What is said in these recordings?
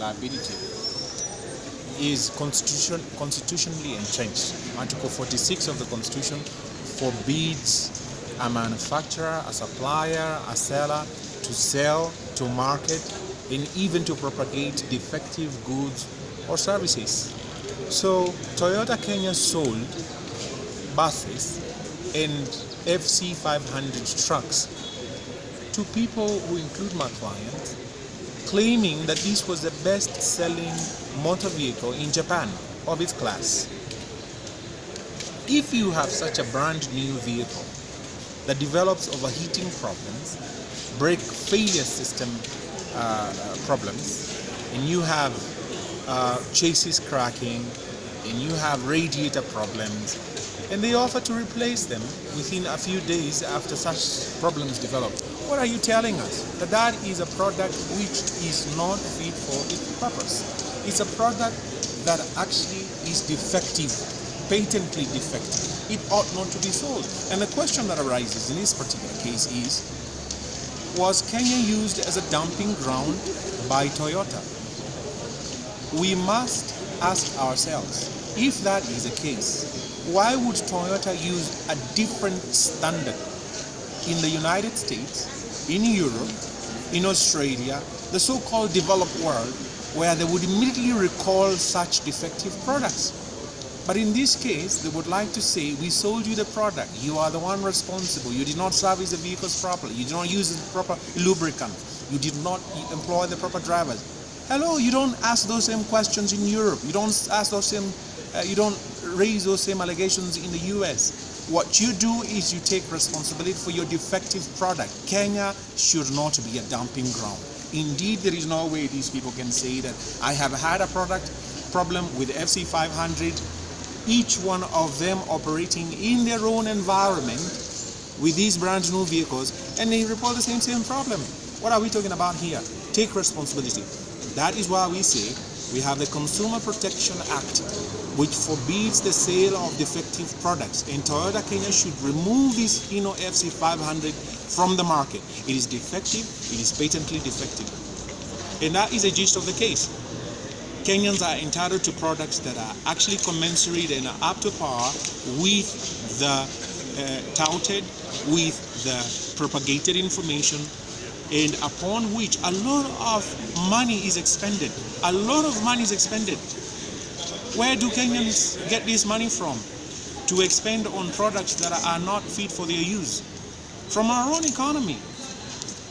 liability is constitutionally entrenched. Article 46 of the Constitution forbids a manufacturer, a supplier, a seller to sell, to market, and even to propagate defective goods or services. So Toyota Kenya sold buses and FC500 trucks to people who include my client, claiming that this was the best-selling motor vehicle in Japan of its class. If you have such a brand new vehicle that develops overheating problems, brake failure system problems, and you have chassis cracking, and you have radiator problems, and they offer to replace them within a few days after such problems develop, what are you telling us? That is a product which is not fit for its purpose. It's a product that actually is defective, patently defective. It ought not to be sold. And the question that arises in this particular case is, was Kenya used as a dumping ground by Toyota? We must ask ourselves, if that is the case, why would Toyota use a different standard in the United States, in Europe, in Australia, the so-called developed world, where they would immediately recall such defective products? But in this case, they would like to say, we sold you the product, you are the one responsible, you did not service the vehicles properly, you did not use the proper lubricant, you did not employ the proper drivers. Hello, you don't ask those same questions in Europe, you don't ask those same, you don't raise those same allegations in the US. What you do is you take responsibility for your defective product. Kenya should not be a dumping ground. Indeed, there is no way these people can say that I have had a product problem with FC500, each one of them operating in their own environment with these brand new vehicles, and they report the same problem. What are we talking about here? Take responsibility. That is why we say we have the Consumer Protection Act, which forbids the sale of defective products, and Toyota Kenya should remove this HINO FC500 from the market. It is defective, it is patently defective. And that is the gist of the case. Kenyans are entitled to products that are actually commensurate and are up to par with the touted, with the propagated information, and upon which a lot of money is expended. A lot of money is expended. Where do Kenyans get this money from to expend on products that are not fit for their use? From our own economy.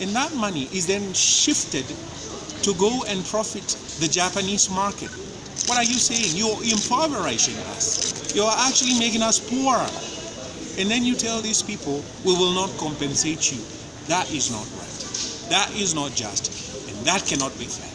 And that money is then shifted to go and profit the Japanese market. What are you saying? You're impoverishing us. You're actually making us poorer. And then you tell these people, we will not compensate you. That is not right. That is not just. And that cannot be fair.